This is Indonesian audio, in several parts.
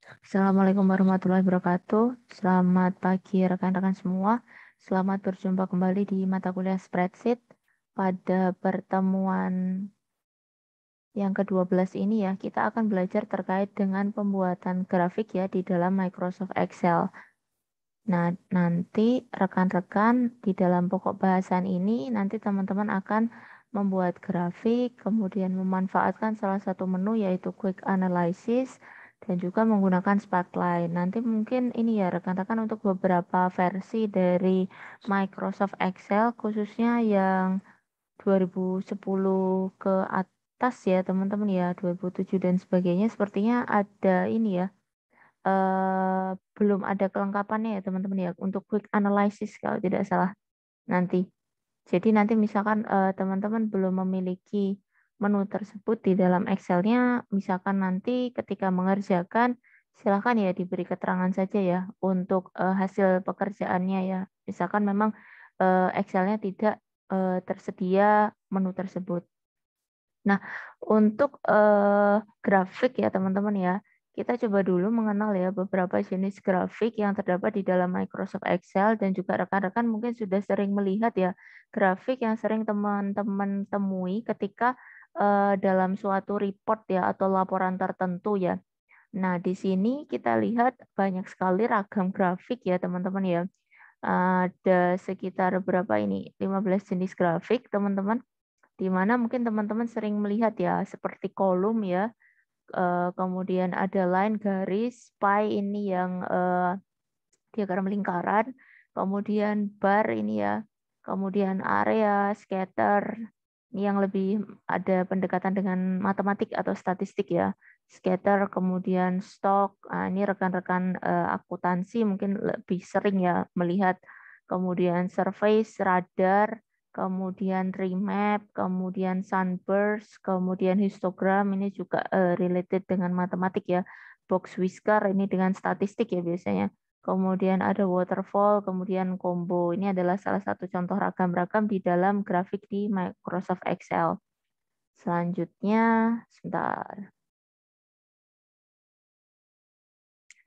Assalamualaikum warahmatullahi wabarakatuh. Selamat pagi rekan-rekan semua. Selamat berjumpa kembali di mata kuliah Spreadsheet. Pada pertemuan yang ke-12 ini ya, kita akan belajar terkait dengan pembuatan grafik ya di dalam Microsoft Excel. Nah, nanti rekan-rekan di dalam pokok bahasan ini, nanti teman-teman akan membuat grafik, kemudian memanfaatkan salah satu menu yaitu Quick Analysis, dan juga menggunakan Spotlight. Nanti mungkin ini ya rekan-rekan untuk beberapa versi dari Microsoft Excel, khususnya yang 2010 ke atas ya teman-teman ya, 2007 dan sebagainya, sepertinya ada ini ya belum ada kelengkapannya ya teman-teman ya untuk quick analysis kalau tidak salah nanti. Jadi nanti misalkan teman-teman belum memiliki menu tersebut di dalam Excel-nya, misalkan nanti ketika mengerjakan silakan ya diberi keterangan saja ya untuk hasil pekerjaannya ya. Misalkan memang Excel-nya tidak tersedia menu tersebut. Nah, untuk grafik ya teman-teman ya, kita coba dulu mengenal ya beberapa jenis grafik yang terdapat di dalam Microsoft Excel dan juga rekan-rekan mungkin sudah sering melihat ya grafik yang sering teman-teman temui ketika dalam suatu report ya atau laporan tertentu ya. Nah, di sini kita lihat banyak sekali ragam grafik ya teman-teman ya. Ada sekitar berapa ini? 15 jenis grafik teman-teman di mana mungkin teman-teman sering melihat ya seperti kolom ya, kemudian ada line, garis, pie ini yang diagram lingkaran, kemudian bar ini ya, kemudian area, scatter, ini yang lebih ada pendekatan dengan matematik atau statistik ya, scatter, kemudian stock, nah, ini rekan-rekan akuntansi mungkin lebih sering ya melihat, kemudian surface, radar, kemudian remap, kemudian sunburst, kemudian histogram, ini juga related dengan matematik ya, box whisker ini dengan statistik ya biasanya. Kemudian ada waterfall, kemudian combo. Ini adalah salah satu contoh ragam-ragam di dalam grafik di Microsoft Excel. Selanjutnya, sebentar.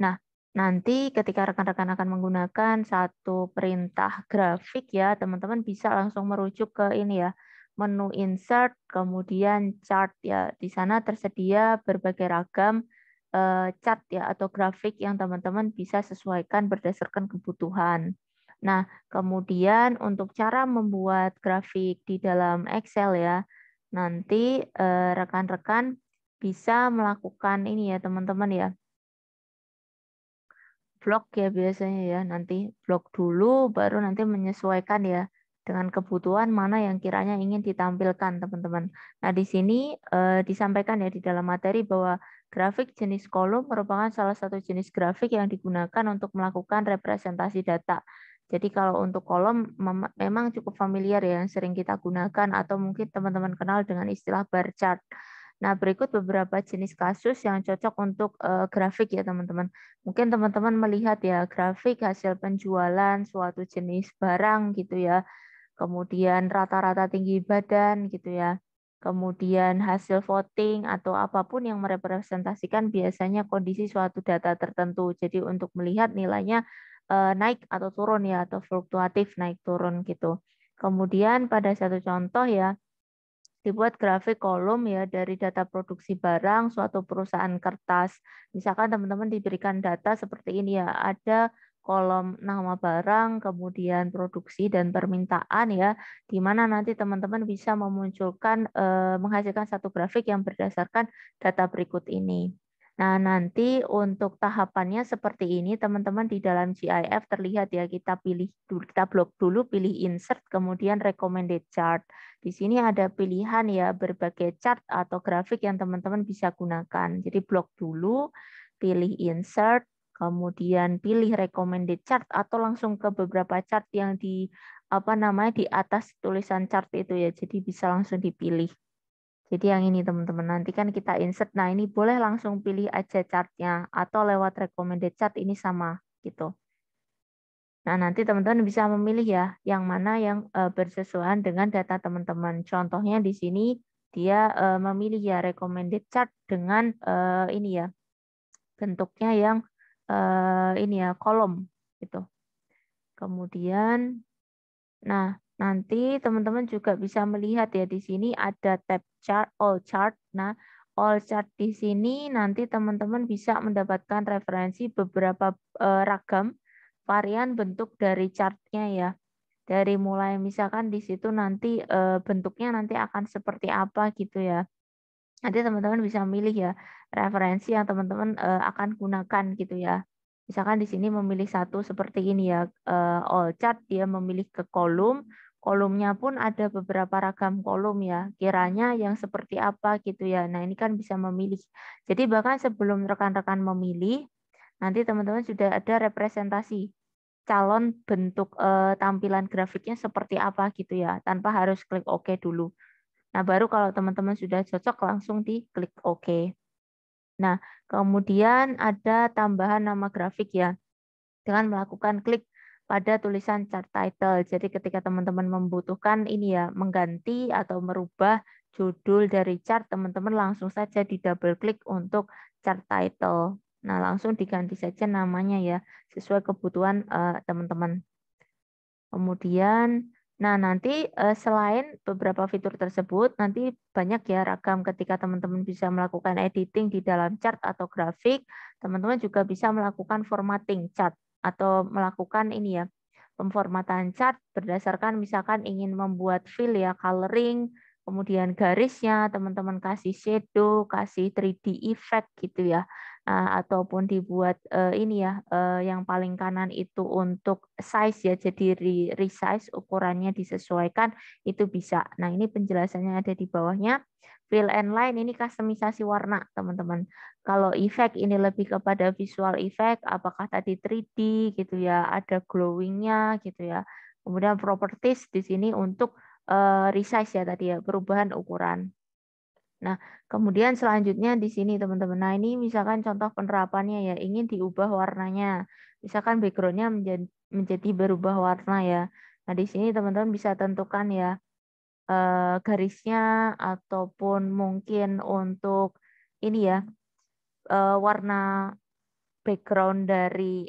Nah, nanti ketika rekan-rekan akan menggunakan satu perintah grafik ya, teman-teman bisa langsung merujuk ke ini ya, menu insert, kemudian chart ya. Di sana tersedia berbagai ragam chart ya atau grafik yang teman-teman bisa sesuaikan berdasarkan kebutuhan. Nah, kemudian untuk cara membuat grafik di dalam Excel ya, nanti rekan-rekan bisa melakukan ini ya teman-teman ya, blok ya biasanya ya. Nanti blok dulu baru nanti menyesuaikan ya dengan kebutuhan mana yang kiranya ingin ditampilkan teman-teman. Nah, di sini disampaikan ya di dalam materi bahwa grafik jenis kolom merupakan salah satu jenis grafik yang digunakan untuk melakukan representasi data. Jadi kalau untuk kolom memang cukup familiar ya yang sering kita gunakan atau mungkin teman-teman kenal dengan istilah bar chart. Nah, berikut beberapa jenis kasus yang cocok untuk grafik ya teman-teman. Mungkin teman-teman melihat ya grafik hasil penjualan suatu jenis barang gitu ya. Kemudian rata-rata tinggi badan gitu ya. Kemudian hasil voting atau apapun yang merepresentasikan biasanya kondisi suatu data tertentu. Jadi untuk melihat nilainya naik atau turun ya atau fluktuatif naik turun gitu. Kemudian pada satu contoh ya dibuat grafik kolom ya dari data produksi barang suatu perusahaan kertas. Misalkan teman-teman diberikan data seperti ini ya, ada kolom nama barang, kemudian produksi dan permintaan ya, di mana nanti teman-teman bisa memunculkan menghasilkan satu grafik yang berdasarkan data berikut ini. Nah, nanti untuk tahapannya seperti ini, teman-teman di dalam GIF terlihat ya, kita pilih dulu, kita blok dulu, pilih insert, kemudian recommended chart. Di sini ada pilihan ya berbagai chart atau grafik yang teman-teman bisa gunakan. Jadi blok dulu, pilih insert, kemudian pilih recommended chart atau langsung ke beberapa chart yang di apa namanya di atas tulisan chart itu ya. Jadi bisa langsung dipilih. Jadi yang ini teman-teman nanti kan kita insert. Nah, ini boleh langsung pilih aja chartnya atau lewat recommended chart ini sama gitu. Nah, nanti teman-teman bisa memilih ya, yang mana yang bersesuaian dengan data teman-teman. Contohnya di sini dia memilih ya recommended chart dengan ini ya, bentuknya yang ini ya, kolom gitu. Kemudian nah, nanti teman-teman juga bisa melihat ya di sini ada tab chart, all chart. Nah, all chart di sini nanti teman-teman bisa mendapatkan referensi beberapa ragam varian bentuk dari chartnya ya. Dari mulai misalkan di situ nanti bentuknya nanti akan seperti apa gitu ya. Nanti teman-teman bisa milih ya referensi yang teman-teman akan gunakan gitu ya. Misalkan di sini memilih satu seperti ini ya, all chart dia memilih ke kolom, kolomnya pun ada beberapa ragam kolom ya, kiranya yang seperti apa gitu ya. Nah ini kan bisa memilih. Jadi bahkan sebelum rekan-rekan memilih, nanti teman-teman sudah ada representasi calon bentuk tampilan grafiknya seperti apa gitu ya, tanpa harus klik OK dulu. Nah, baru kalau teman-teman sudah cocok langsung diklik OK. Nah, kemudian ada tambahan nama grafik ya. Dengan melakukan klik pada tulisan chart title. Jadi ketika teman-teman membutuhkan ini ya, mengganti atau merubah judul dari chart, teman-teman langsung saja di double klik untuk chart title. Nah, langsung diganti saja namanya ya, sesuai kebutuhan teman-teman. Kemudian, nah nanti selain beberapa fitur tersebut, nanti banyak ya ragam ketika teman-teman bisa melakukan editing di dalam chart atau grafik, teman-teman juga bisa melakukan formatting chart atau melakukan ini ya, pemformatan chart berdasarkan misalkan ingin membuat fill ya, coloring, kemudian garisnya teman-teman kasih shadow, kasih 3D effect gitu ya. Ataupun dibuat ini ya, yang paling kanan itu untuk size ya, jadi resize ukurannya disesuaikan itu bisa. Nah ini penjelasannya ada di bawahnya. Fill and line ini kustomisasi warna teman-teman. Kalau effect ini lebih kepada visual effect, apakah tadi 3D gitu ya, ada glowingnya gitu ya. Kemudian properties di sini untuk resize ya tadi ya, perubahan ukuran. Nah, kemudian selanjutnya di sini teman-teman. Nah, ini misalkan contoh penerapannya ya, ingin diubah warnanya. Misalkan backgroundnya menjadi berubah warna ya. Nah, di sini teman-teman bisa tentukan ya garisnya ataupun mungkin untuk ini ya warna background dari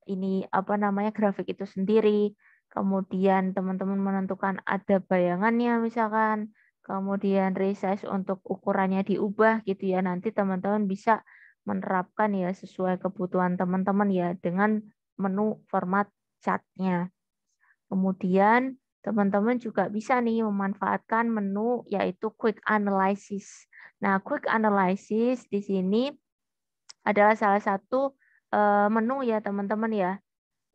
ini apa namanya grafik itu sendiri. Kemudian teman-teman menentukan ada bayangannya misalkan, kemudian resize untuk ukurannya diubah gitu ya. Nanti teman-teman bisa menerapkan ya sesuai kebutuhan teman-teman ya dengan menu format chartnya. Kemudian teman-teman juga bisa nih memanfaatkan menu yaitu quick analysis. Nah, quick analysis di sini adalah salah satu menu ya teman-teman ya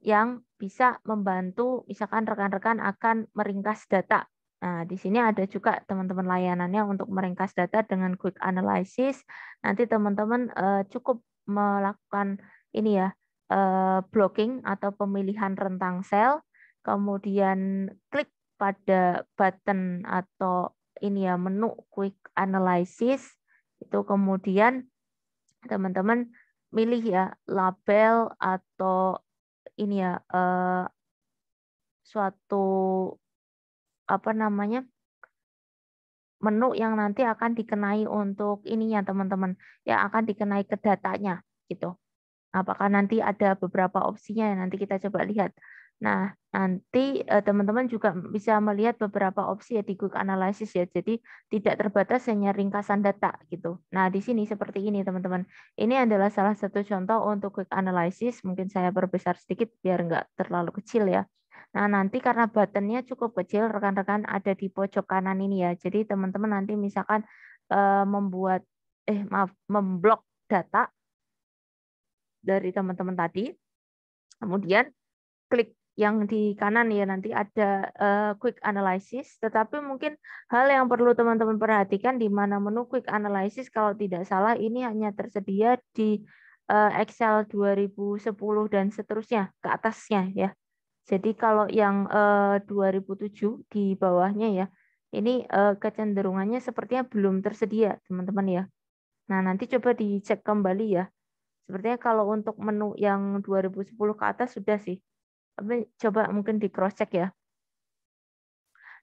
yang bisa membantu misalkan rekan-rekan akan meringkas data. Nah, di sini ada juga teman-teman layanannya untuk meringkas data dengan quick analysis. Nanti teman-teman cukup melakukan ini ya blocking atau pemilihan rentang sel, kemudian klik pada button atau ini ya menu quick analysis itu kemudian teman-teman milih ya label atau ini ya suatu apa namanya menu yang nanti akan dikenai untuk ininya teman-teman yang akan dikenai ke datanya gitu. Apakah nanti ada beberapa opsinya yang nanti kita coba lihat. Nah, nanti teman-teman juga bisa melihat beberapa opsi ya di Quick Analysis ya. Jadi tidak terbatas hanya ringkasan data gitu. Nah, di sini seperti ini teman-teman. Ini adalah salah satu contoh untuk Quick Analysis. Mungkin saya perbesar sedikit biar nggak terlalu kecil ya. Nah, nanti karena buttonnya cukup kecil, rekan-rekan ada di pojok kanan ini ya. Jadi teman-teman nanti misalkan memblok data dari teman-teman tadi, kemudian klik yang di kanan ya nanti ada quick analysis, tetapi mungkin hal yang perlu teman-teman perhatikan di mana menu quick analysis kalau tidak salah ini hanya tersedia di Excel 2010 dan seterusnya ke atasnya ya. Jadi kalau yang 2007 di bawahnya ya, ini kecenderungannya sepertinya belum tersedia teman-teman ya. Nah nanti coba dicek kembali ya. Sepertinya kalau untuk menu yang 2010 ke atas sudah sih. Tapi coba mungkin di cross check ya.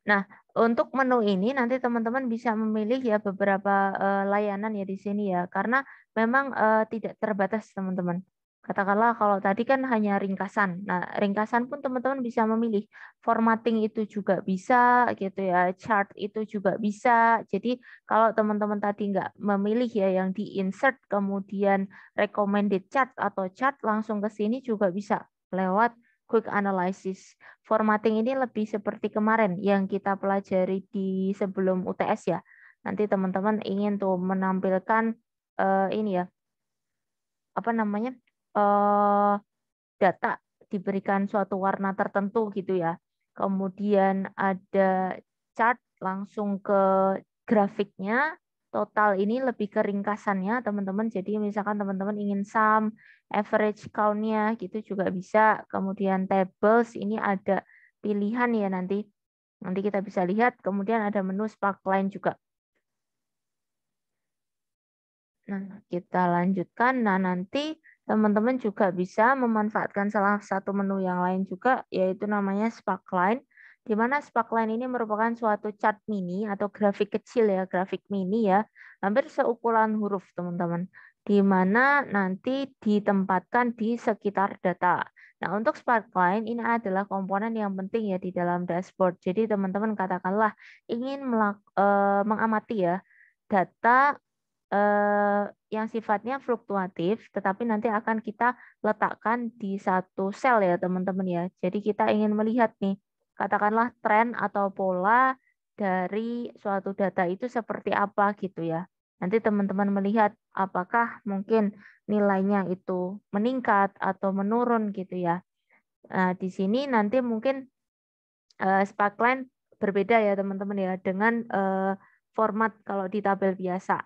Nah, untuk menu ini nanti teman-teman bisa memilih ya beberapa layanan ya di sini ya, karena memang tidak terbatas teman-teman. Katakanlah kalau tadi kan hanya ringkasan. Nah, ringkasan pun teman-teman bisa memilih. Formatting itu juga bisa gitu ya, chart itu juga bisa. Jadi kalau teman-teman tadi nggak memilih ya yang di-insert kemudian recommended chart atau chart langsung ke sini juga bisa lewat quick analysis. Formatting ini lebih seperti kemarin yang kita pelajari di sebelum UTS ya. Nanti teman-teman ingin tuh menampilkan ini ya, apa namanya? eh data diberikan suatu warna tertentu gitu ya. Kemudian ada chart langsung ke grafiknya. Total ini lebih ke ringkasannya teman-teman. Jadi misalkan teman-teman ingin sum, average count-nya gitu juga bisa. Kemudian tables ini ada pilihan ya nanti. Nanti kita bisa lihat. Kemudian ada menu sparkline juga. Nah, kita lanjutkan. Nah, nanti teman-teman juga bisa memanfaatkan salah satu menu yang lain juga, yaitu namanya Sparkline, di mana Sparkline ini merupakan suatu chart mini atau grafik kecil ya, grafik mini ya, hampir seukuran huruf teman-teman, di mana nanti ditempatkan di sekitar data. Nah, untuk Sparkline ini adalah komponen yang penting ya di dalam dashboard. Jadi teman-teman katakanlah ingin mengamati ya data yang sifatnya fluktuatif, tetapi nanti akan kita letakkan di satu sel ya teman-teman ya. Jadi kita ingin melihat nih, katakanlah tren atau pola dari suatu data itu seperti apa gitu ya. Nanti teman-teman melihat apakah mungkin nilainya itu meningkat atau menurun gitu ya. Nah, di sini nanti mungkin Sparkline berbeda ya teman-teman ya dengan format kalau di tabel biasa.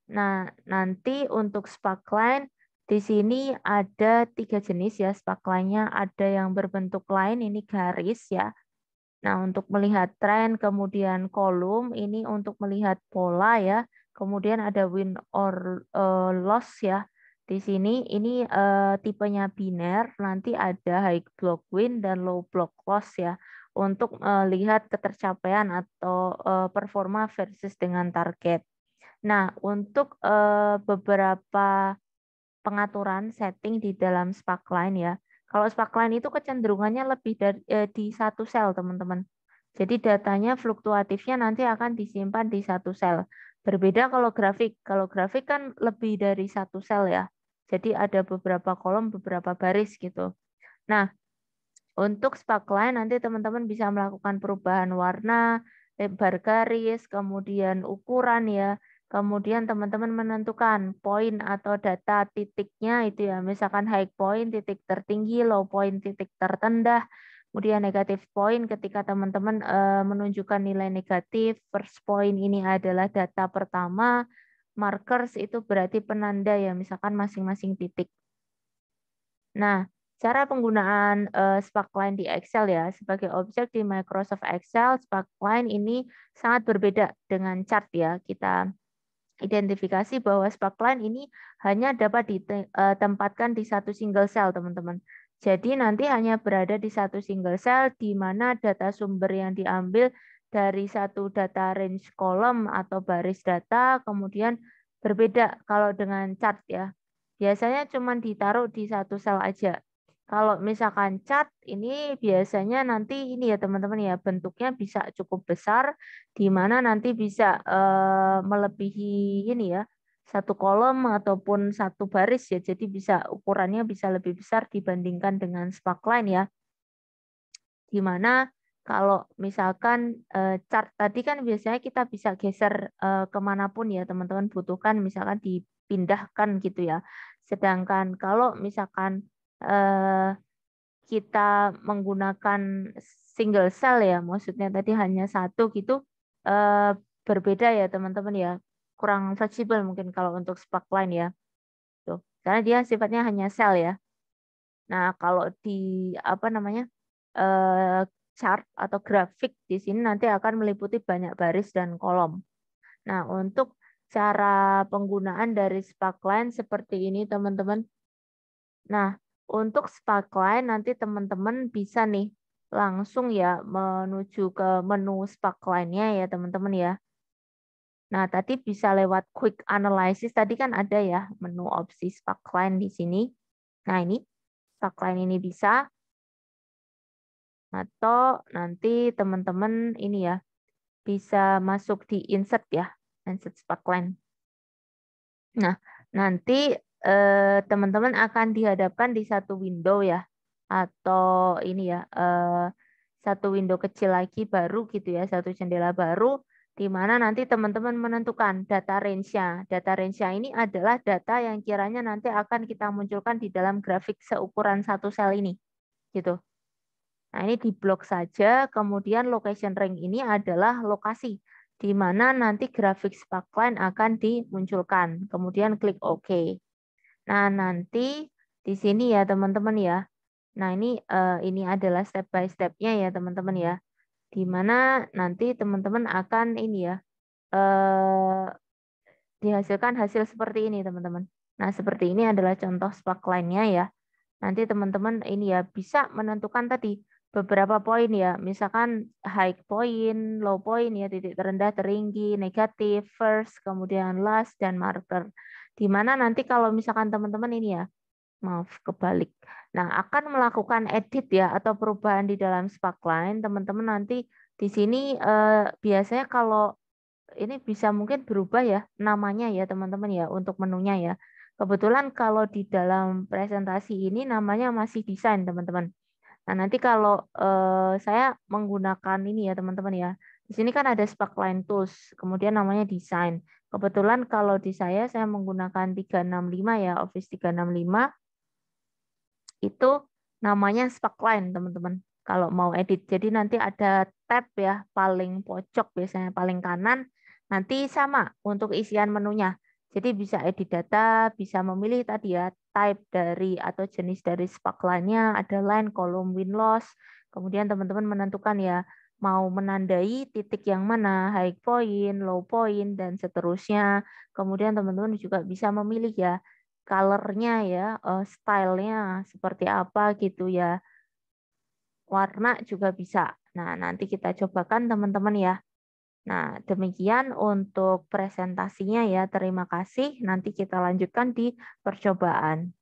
Nah, nanti untuk sparkline di sini ada 3 jenis ya sparkline-nya. Ada yang berbentuk line, ini garis ya. Nah, untuk melihat tren, kemudian kolom, ini untuk melihat pola ya. Kemudian ada win or loss ya. Di sini ini tipenya biner, nanti ada high block win dan low block loss ya. Untuk melihat ketercapaian atau performa versus dengan target. Nah, untuk beberapa pengaturan setting di dalam Sparkline ya. Kalau Sparkline itu kecenderungannya lebih dari di satu sel, teman-teman. Jadi datanya fluktuatifnya nanti akan disimpan di satu sel. Berbeda kalau grafik. Kalau grafik kan lebih dari satu sel ya. Jadi ada beberapa kolom, beberapa baris gitu. Nah, untuk Sparkline nanti teman-teman bisa melakukan perubahan warna, lebar garis, kemudian ukuran ya. Kemudian teman-teman menentukan poin atau data titiknya itu ya. Misalkan high point titik tertinggi, low point titik terendah. Kemudian negatif point ketika teman-teman menunjukkan nilai negatif. First point ini adalah data pertama. Markers itu berarti penanda ya, misalkan masing-masing titik. Nah, cara penggunaan Sparkline di Excel ya, sebagai objek di Microsoft Excel, Sparkline ini sangat berbeda dengan chart ya. Kita identifikasi bahwa Sparkline ini hanya dapat ditempatkan di satu single cell, teman-teman. Jadi nanti hanya berada di satu single cell di mana data sumber yang diambil dari satu data range kolom atau baris data, kemudian berbeda kalau dengan chart ya. Biasanya cuma ditaruh di satu sel aja. Kalau misalkan chart ini biasanya nanti ini ya teman-teman ya bentuknya bisa cukup besar di mana nanti bisa melebihi ini ya satu kolom ataupun satu baris ya. Jadi bisa ukurannya bisa lebih besar dibandingkan dengan Sparkline ya. Di mana kalau misalkan chart tadi kan biasanya kita bisa geser kemanapun ya teman-teman butuhkan misalkan dipindahkan gitu ya. Sedangkan kalau misalkan kita menggunakan single cell ya, maksudnya tadi hanya satu gitu, berbeda ya teman-teman ya, kurang fleksibel mungkin kalau untuk Sparkline ya, tuh, karena dia sifatnya hanya sel ya. Nah kalau di apa namanya chart atau grafik di sini nanti akan meliputi banyak baris dan kolom. Nah untuk cara penggunaan dari Sparkline seperti ini teman-teman. Nah, untuk Sparkline nanti teman-teman bisa nih langsung ya menuju ke menu sparkline-nya ya teman-teman ya. Nah, tadi bisa lewat quick analysis. Tadi kan ada ya menu opsi sparkline di sini. Nah, ini sparkline ini bisa. Atau nanti teman-teman ini ya, bisa masuk di insert ya, insert sparkline. Nah, nanti teman-teman akan dihadapkan di satu window ya, atau ini ya, satu window kecil lagi baru gitu ya, satu jendela baru, di mana nanti teman-teman menentukan data range-nya. Data range-nya ini adalah data yang kiranya nanti akan kita munculkan di dalam grafik seukuran satu sel ini, gitu. Nah, ini di blok saja, kemudian location range ini adalah lokasi di mana nanti grafik sparkline akan dimunculkan. Kemudian klik OK. Nah, nanti di sini ya teman-teman ya. Nah, ini adalah step by step-nya ya teman-teman ya. Di mana nanti teman-teman akan ini ya dihasilkan hasil seperti ini teman-teman. Nah, seperti ini adalah contoh sparkline-nya ya. Nanti teman-teman ini ya bisa menentukan tadi beberapa poin ya, misalkan high point, low point ya, titik terendah, tertinggi, negatif, first, kemudian last, dan marker. Di mana nanti kalau misalkan teman-teman ini ya, maaf kebalik. Nah, akan melakukan edit ya atau perubahan di dalam sparkline, teman-teman nanti di sini biasanya kalau ini bisa mungkin berubah ya namanya ya teman-teman ya untuk menunya ya. Kebetulan kalau di dalam presentasi ini namanya masih desain teman-teman. Nah nanti kalau saya menggunakan ini ya teman-teman ya. Di sini kan ada Sparkline Tools, kemudian namanya desain. Kebetulan kalau di saya menggunakan 365 ya, Office 365 itu namanya Sparkline teman-teman. Kalau mau edit, jadi nanti ada tab ya paling pojok biasanya paling kanan. Nanti sama untuk isian menunya. Jadi bisa edit data, bisa memilih tadi ya type dari atau jenis dari sparkline-nya, ada line, column, win loss. Kemudian teman-teman menentukan ya mau menandai titik yang mana, high point, low point, dan seterusnya. Kemudian teman-teman juga bisa memilih ya color-nya ya, style-nya seperti apa gitu ya. Warna juga bisa. Nah, nanti kita cobakan teman-teman ya. Nah, demikian untuk presentasinya ya. Terima kasih. Nanti kita lanjutkan di percobaan.